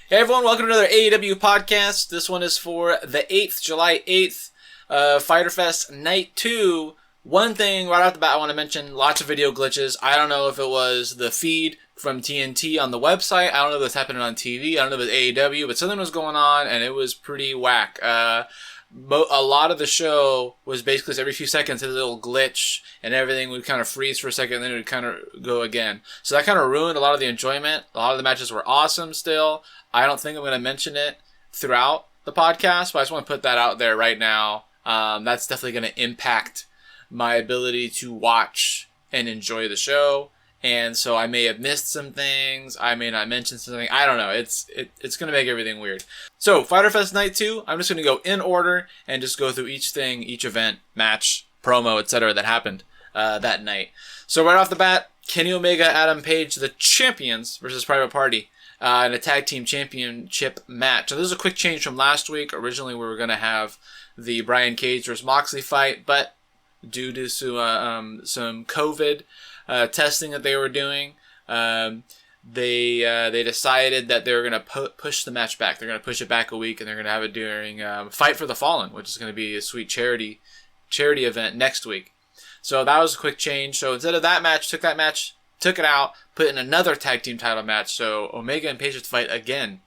Hey everyone, welcome to another AEW podcast. This one is for the 8th, July 8th, Fyter Fest Night 2. One thing right off the bat I want to mention, lots of video glitches. I don't know if it was the feed from TNT on the website. I don't know if it's happening on TV. I don't know if it's AEW, but something was going on and it was pretty whack. A lot of the show was basically every few seconds hit a little glitch and everything would kind of freeze for a second and then it would kind of go again. So that kind of ruined a lot of the enjoyment. A lot of the matches were awesome still. I don't think I'm going to mention it throughout the podcast, but I just want to put that out there right now. That's definitely going to impact my ability to watch and enjoy the show. And so I may have missed some things. I may not mention something. I don't know. It's going to make everything weird. So Fyter Fest Night 2, I'm just going to go in order and just go through each thing, each event, match, promo, etc. that happened that night. So right off the bat, Kenny Omega, Adam Paige, the champions versus Private Party. In a tag team championship match. So this is a quick change from last week. Originally we were going to have the Brian Cage versus Moxley fight, but due to some COVID testing that they were doing, they decided that they were going to push the match back. They're going to push it back a week, and they're going to have it during Fight for the Fallen, which is going to be a sweet charity event next week. So that was a quick change. So instead of that match, took it out, put in another tag team title match. So Omega and Paige have to fight again,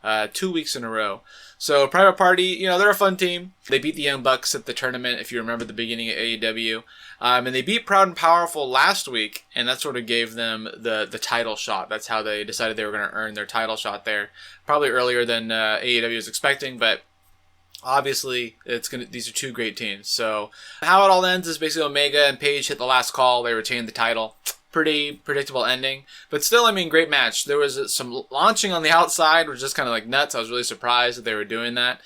2 weeks in a row. So Private Party, they're a fun team. They beat the Young Bucks at the tournament, if you remember the beginning of AEW. And they beat Proud and Powerful last week, and that sort of gave them the title shot. That's how they decided they were going to earn their title shot there. Probably earlier than AEW was expecting, but obviously these are two great teams. So how it all ends is basically Omega and Paige hit the last call. They retained the title. Pretty predictable ending, but still, great match. There was some launching on the outside, which was just kind of like nuts. I was really surprised that they were doing that.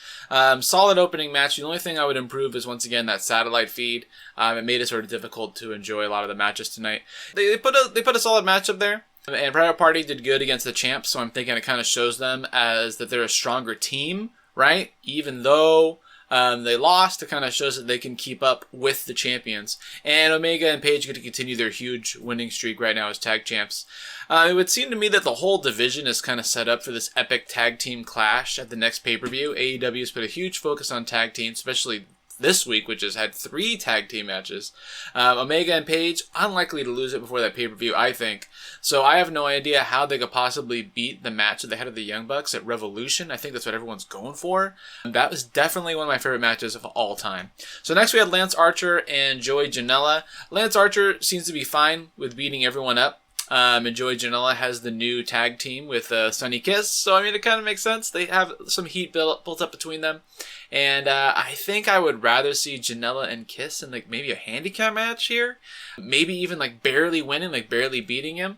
Solid opening match. The only thing I would improve is, once again, that satellite feed. It made it sort of difficult to enjoy a lot of the matches tonight. They put a solid match up there, and Private Party did good against the champs, so I'm thinking it kind of shows them as that they're a stronger team, right? Even though they lost, it kind of shows that they can keep up with the champions. And Omega and Paige get to continue their huge winning streak right now as tag champs. It would seem to me that the whole division is kind of set up for this epic tag team clash at the next pay-per-view. AEW has put a huge focus on tag teams, especially this week, which has had 3 tag team matches. Omega and Paige, unlikely to lose it before that pay-per-view, I think. So I have no idea how they could possibly beat the match that they had of the Young Bucks at Revolution. I think that's what everyone's going for. That was definitely one of my favorite matches of all time. So next we had Lance Archer and Joey Janella. Lance Archer seems to be fine with beating everyone up. And Joey Janela has the new tag team with Sunny Kiss. So, it kind of makes sense. They have some heat built up between them. And I think I would rather see Janela and Kiss in maybe a handicap match here. Maybe even barely winning, barely beating him.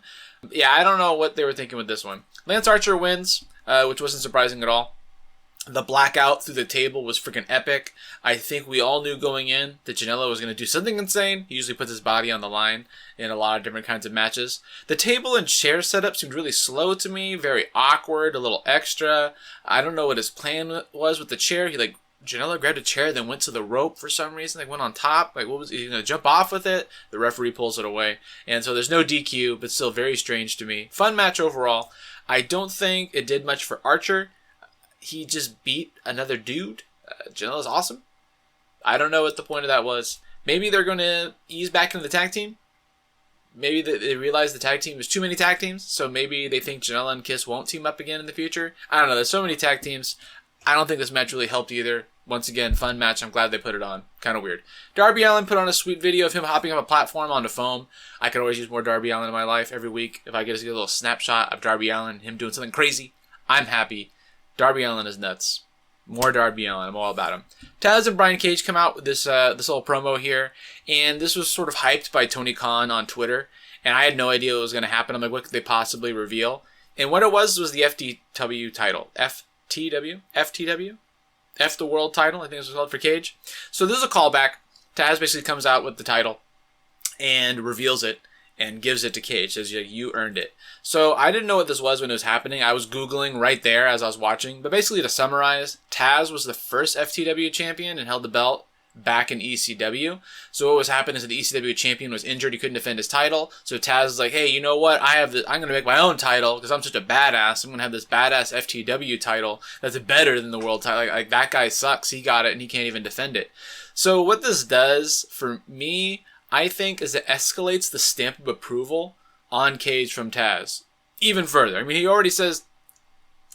Yeah, I don't know what they were thinking with this one. Lance Archer wins, which wasn't surprising at all. The blackout through the table was freaking epic. I think we all knew going in that Janela was going to do something insane. He usually puts his body on the line in a lot of different kinds of matches. The table and chair setup seemed really slow to me, very awkward, a little extra. I don't know what his plan was with the chair. Janela grabbed a chair, then went to the rope for some reason. Went on top. What was he going to jump off with it? The referee pulls it away. And so there's no DQ, but still very strange to me. Fun match overall. I don't think it did much for Archer. He just beat another dude. Janela's awesome. I don't know what the point of that was. Maybe they're going to ease back into the tag team. Maybe they realize the tag team is too many tag teams, so maybe they think Janela and Kiss won't team up again in the future. I don't know. There's so many tag teams. I don't think this match really helped either. Once again, fun match. I'm glad they put it on. Kind of weird. Darby Allin put on a sweet video of him hopping up a platform onto foam. I could always use more Darby Allin in my life every week. If I get to get a little snapshot of Darby Allin, him doing something crazy, I'm happy. Darby Allin is nuts. More Darby Allin. I'm all about him. Taz and Brian Cage come out with this little promo here, and this was sort of hyped by Tony Khan on Twitter, and I had no idea what was going to happen. I'm like, what could they possibly reveal? And what it was the FTW title. FTW? F the World title, I think it was called for Cage. So this is a callback. Taz basically comes out with the title and reveals it and gives it to Cage. Says, you earned it. So I didn't know what this was when it was happening. I was Googling right there as I was watching. But basically, to summarize, Taz was the first FTW champion and held the belt back in ECW. So what was happening is that the ECW champion was injured. He couldn't defend his title. So Taz is like, hey, you know what? I'm going to make my own title because I'm such a badass. I'm going to have this badass FTW title that's better than the world title. Like that guy sucks. He got it and he can't even defend it. So what this does for me, I think, is it escalates the stamp of approval on Cage from Taz even further. I mean, he already says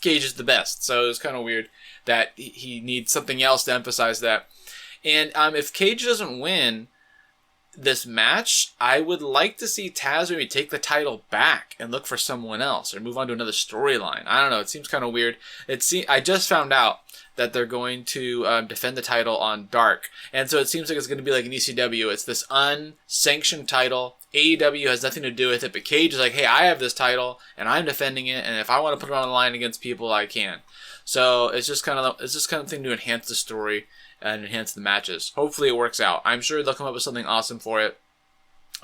Cage is the best. So it's kind of weird that he needs something else to emphasize that. And if Cage doesn't win this match, I would like to see Taz maybe take the title back and look for someone else or move on to another storyline. I don't know. It seems kind of weird. I just found out that they're going to defend the title on Dark. And so it seems like it's going to be like an ECW. It's this unsanctioned title. AEW has nothing to do with it, but Cage is like, hey, I have this title and I'm defending it, and if I want to put it on the line against people, I can. So it's just kind of thing to enhance the story and enhance the matches. Hopefully it works out. I'm sure they'll come up with something awesome for it.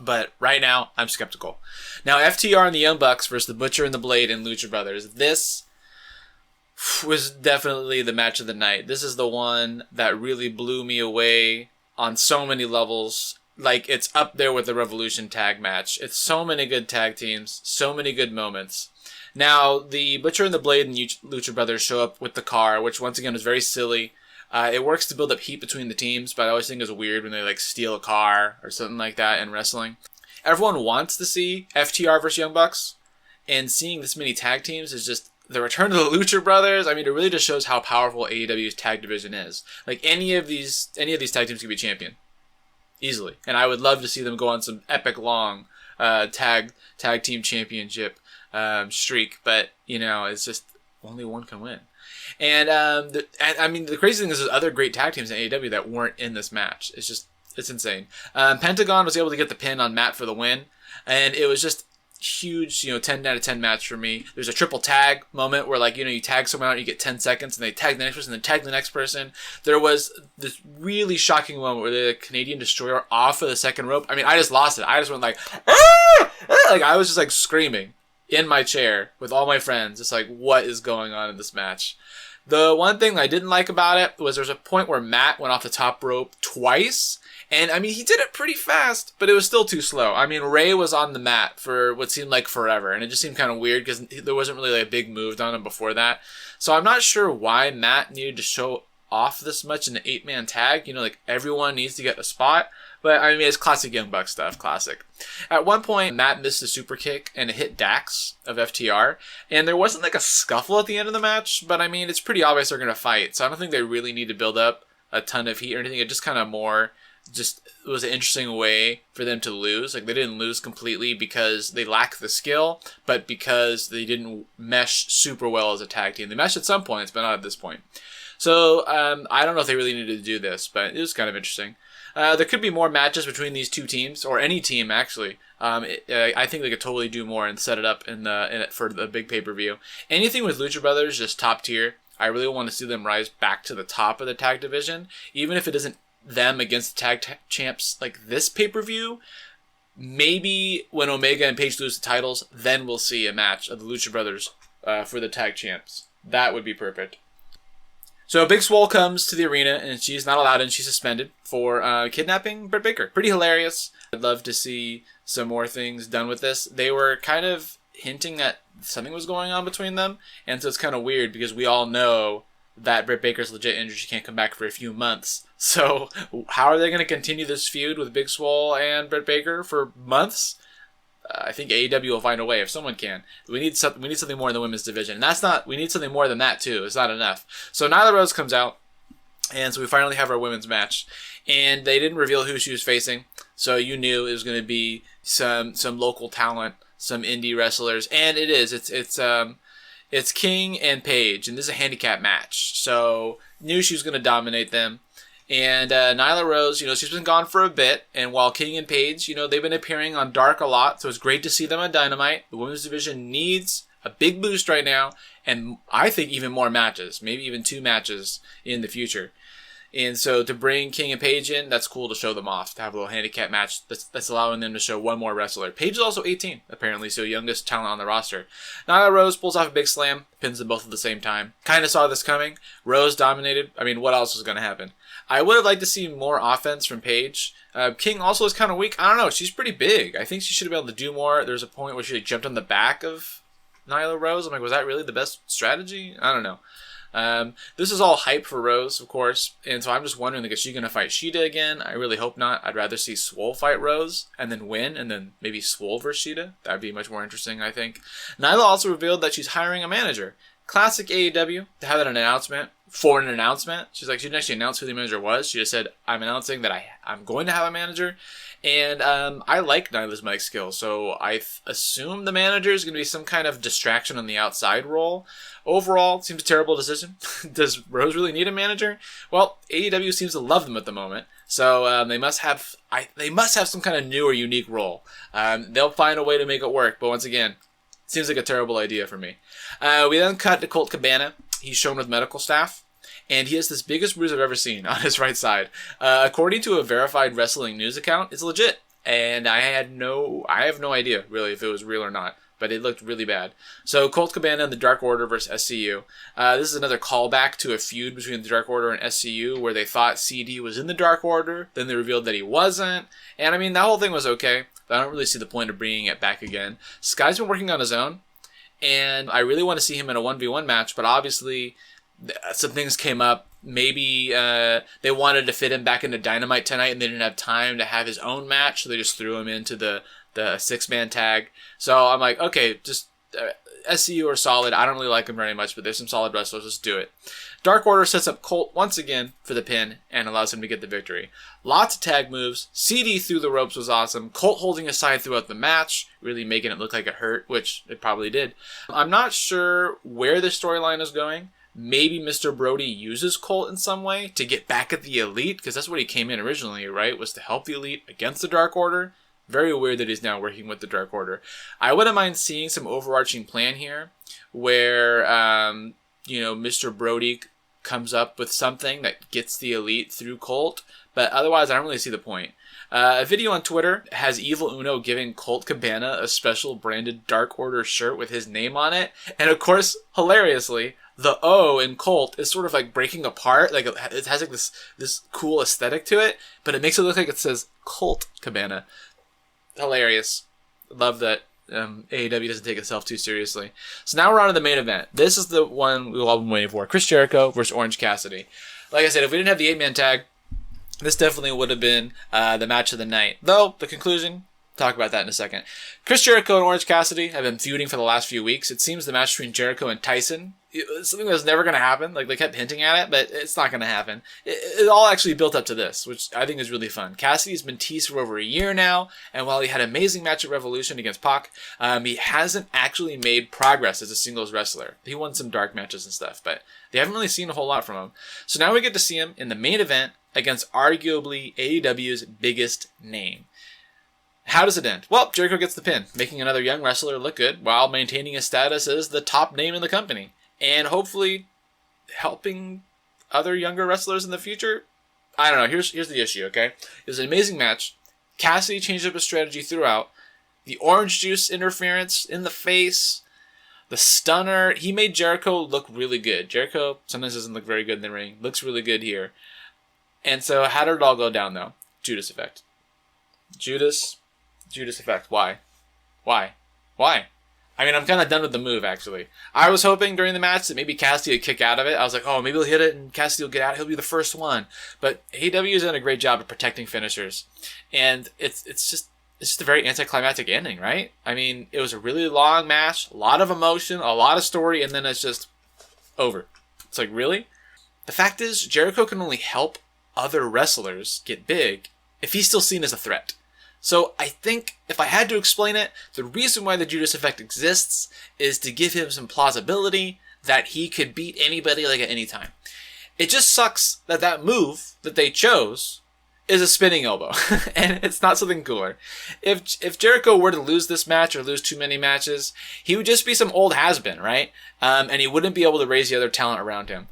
But right now, I'm skeptical. Now, FTR and the Young Bucks versus the Butcher and the Blade and Lucha Brothers. This was definitely the match of the night. This is the one that really blew me away on so many levels. Like, it's up there with the Revolution tag match. It's so many good tag teams, so many good moments. Now, the Butcher and the Blade and Lucha Brothers show up with the car, which once again is very silly. It works to build up heat between the teams, but I always think it's weird when they like steal a car or something like that in wrestling. Everyone wants to see FTR versus Young Bucks, and seeing this many tag teams is just the return of the Lucha Brothers. I mean, it really just shows how powerful AEW's tag division is. Like any of these tag teams could be champion easily, and I would love to see them go on some epic long tag team championship streak. But you know, it's just only one can win. And I mean, the crazy thing is there's other great tag teams in AEW that weren't in this match. It's insane. Pentagon was able to get the pin on Matt for the win, and it was just huge, 10 out of 10 match for me. There's a triple tag moment where, like, you tag someone out and you get 10 seconds, and they tag the next person, and then tag the next person. There was this really shocking moment where the Canadian Destroyer off of the second rope. I mean, I just lost it. I just went like, ah! Like, I was just like screaming in my chair with all my friends. It's like, what is going on in this match? The one thing I didn't like about it was there's a point where Matt went off the top rope twice. And, I mean, he did it pretty fast, but it was still too slow. I mean, Ray was on the mat for what seemed like forever, and it just seemed kind of weird because there wasn't really like a big move done on him before that. So I'm not sure why Matt needed to show off this much in an 8-man tag. Like, everyone needs to get a spot. But, I mean, it's classic Young Bucks stuff. Classic. At one point, Matt missed a super kick, and it hit Dax of FTR. And there wasn't, like, a scuffle at the end of the match. But, I mean, it's pretty obvious they're going to fight. So I don't think they really need to build up a ton of heat or anything. It just kind of it was an interesting way for them to lose. Like, they didn't lose completely because they lack the skill, but because they didn't mesh super well as a tag team. They meshed at some points, but not at this point. So, I don't know if they really needed to do this, but it was kind of interesting. There could be more matches between these two teams, or any team, actually. I think they could totally do more and set it up for the big pay-per-view. Anything with Lucha Brothers, just top tier. I really want to see them rise back to the top of the tag division, even if it isn't them against the tag champs like this pay-per-view. Maybe when Omega and Paige lose the titles, then we'll see a match of the Lucha Brothers for the tag champs. That would be perfect. So Big Swole comes to the arena, and she's not allowed in. She's suspended for kidnapping Britt Baker. Pretty hilarious. I'd love to see some more things done with this. They were kind of hinting that something was going on between them, and so it's kind of weird because we all know that Britt Baker's legit injured. She can't come back for a few months. So how are they going to continue this feud with Big Swole and Britt Baker for months? I think AEW will find a way if someone can. We need something more in the women's division. And we need something more than that too. It's not enough. So Nyla Rose comes out, and so we finally have our women's match. And they didn't reveal who she was facing, so you knew it was going to be some local talent, some indie wrestlers, and it is. It's King and Paige, and this is a handicap match. So knew she was going to dominate them. And Nyla Rose, she's been gone for a bit. And while King and Paige, they've been appearing on Dark a lot. So it's great to see them on Dynamite. The women's division needs a big boost right now. And I think even more matches. Maybe even 2 matches in the future. And so to bring King and Paige in, that's cool to show them off, to have a little handicap match. That's allowing them to show one more wrestler. Paige is also 18, apparently, so youngest talent on the roster. Nyla Rose pulls off a big slam, pins them both at the same time. Kind of saw this coming. Rose dominated. I mean, what else was going to happen? I would have liked to see more offense from Paige. King also is kind of weak. I don't know. She's pretty big. I think she should have been able to do more. There's a point where she jumped on the back of Nyla Rose. I'm like, was that really the best strategy? I don't know. This is all hype for Rose, of course, and so I'm just wondering, like, is she going to fight Shida again? I really hope not. I'd rather see Swole fight Rose and then win, and then maybe Swole versus Shida. That'd be much more interesting, I think. Nyla also revealed that she's hiring a manager. Classic AEW, to have that an announcement for an announcement. She's like, she didn't actually announce who the manager was. She just said, I'm announcing that I'm going to have a manager. And I like Nyla's mic skills, so I assume the manager is going to be some kind of distraction on the outside role. Overall, seems a terrible decision. Does Rose really need a manager? Well, AEW seems to love them at the moment, so they must have some kind of new or unique role. They'll find a way to make it work, but once again, seems like a terrible idea for me. We then cut to Colt Cabana. He's shown with medical staff. And he has this biggest bruise I've ever seen on his right side. According to a verified wrestling news account, it's legit. And I have no idea, really, if it was real or not. But it looked really bad. So, Colt Cabana and the Dark Order versus SCU. This is another callback to a feud between the Dark Order and SCU, where they thought CD was in the Dark Order, then they revealed that he wasn't. And, I mean, that whole thing was okay. But I don't really see the point of bringing it back again. Sky's been working on his own. And I really want to see him in a 1v1 match, but obviously some things came up. Maybe they wanted to fit him back into Dynamite tonight, and they didn't have time to have his own match, so they just threw him into the six-man tag. So I'm like, okay, just SCU are solid. I don't really like them very much, but there's some solid wrestlers. Let's do it. Dark Order sets up Colt once again for the pin and allows him to get the victory. Lots of tag moves. CD through the ropes was awesome. Colt holding his side throughout the match, really making it look like it hurt, which it probably did. I'm not sure where the storyline is going. Maybe Mr. Brody uses Colt in some way to get back at the Elite, because that's what he came in originally, right? Was to help the Elite against the Dark Order. Very weird that he's now working with the Dark Order. I wouldn't mind seeing some overarching plan here where, Mr. Brody comes up with something that gets the Elite through Colt, but otherwise I don't really see the point. A video on Twitter has Evil Uno giving Colt Cabana a special branded Dark Order shirt with his name on it, and of course, hilariously, the O in Colt is sort of like breaking apart. Like it has like this cool aesthetic to it, but it makes it look like it says Colt Cabana. Hilarious. Love that AEW doesn't take itself too seriously. So now we're on to the main event. This is the one we've all been waiting for. Chris Jericho versus Orange Cassidy. Like I said, if we didn't have the 8-man tag, this definitely would have been the match of the night. Though, the conclusion, talk about that in a second. Chris Jericho and Orange Cassidy have been feuding for the last few weeks. It seems the match between Jericho and Tyson, it's something that was never going to happen. Like, they kept hinting at it, but it's not going to happen. It all actually built up to this, which I think is really fun. Cassidy's been teased for over a year now, and while he had an amazing match at Revolution against Pac, he hasn't actually made progress as a singles wrestler. He won some dark matches and stuff, but they haven't really seen a whole lot from him. So now we get to see him in the main event against arguably AEW's biggest name. How does it end? Well, Jericho gets the pin, making another young wrestler look good while maintaining his status as the top name in the company. And hopefully helping other younger wrestlers in the future. I don't know. Here's the issue, okay? It was an amazing match. Cassidy changed up his strategy throughout. The orange juice interference in the face. The stunner. He made Jericho look really good. Jericho sometimes doesn't look very good in the ring. Looks really good here. And so how did it all go down, though? Judas Effect. Judas Effect. Why? I mean, I'm kind of done with the move, actually. I was hoping during the match that maybe Cassidy would kick out of it. I was like, oh, maybe he'll hit it and Cassidy will get out. He'll be the first one. But AEW has done a great job of protecting finishers. And it's just a very anticlimactic ending, right? I mean, it was a really long match, a lot of emotion, a lot of story, and then it's just over. It's like, really? The fact is, Jericho can only help other wrestlers get big if he's still seen as a threat. So I think if I had to explain it, the reason why the Judas Effect exists is to give him some plausibility that he could beat anybody like at any time. It just sucks that move that they chose is a spinning elbow, and it's not something cooler. If Jericho were to lose this match or lose too many matches, he would just be some old has-been, right? And he wouldn't be able to raise the other talent around him.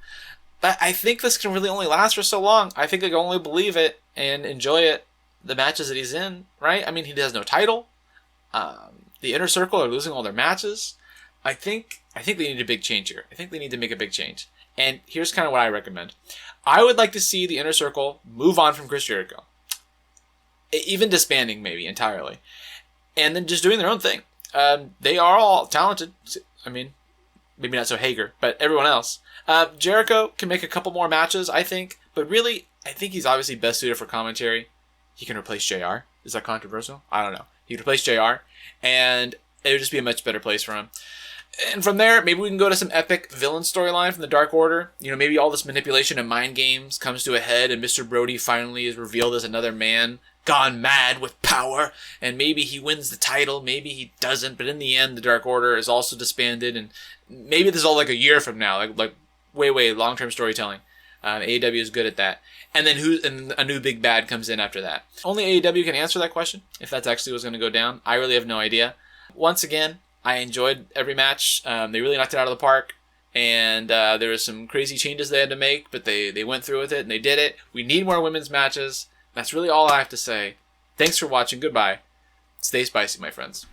But I think this can really only last for so long. I think I can only believe it and enjoy it, the matches that he's in, right? I mean, he has no title. The Inner Circle are losing all their matches. I think they need a big change here. I think they need to make a big change. And here's kind of what I recommend. I would like to see the Inner Circle move on from Chris Jericho. Even disbanding, maybe, entirely. And then just doing their own thing. They are all talented. I mean, maybe not so Hager, but everyone else. Jericho can make a couple more matches, I think. But really, I think he's obviously best suited for commentary. He can replace JR. Is that controversial? I don't know. He can replace JR. And it would just be a much better place for him. And from there, maybe we can go to some epic villain storyline from the Dark Order. You know, maybe all this manipulation and mind games comes to a head and Mr. Brody finally is revealed as another man gone mad with power. And maybe he wins the title, maybe he doesn't. But in the end, the Dark Order is also disbanded. And maybe this is all like a year from now, like way long-term storytelling. AEW is good at that. And then a new big bad comes in after that. Only AEW can answer that question, if that's actually what's going to go down. I really have no idea. Once again, I enjoyed every match. They really knocked it out of the park. And there was some crazy changes they had to make, but they went through with it and they did it. We need more women's matches. That's really all I have to say. Thanks for watching. Goodbye. Stay spicy, my friends.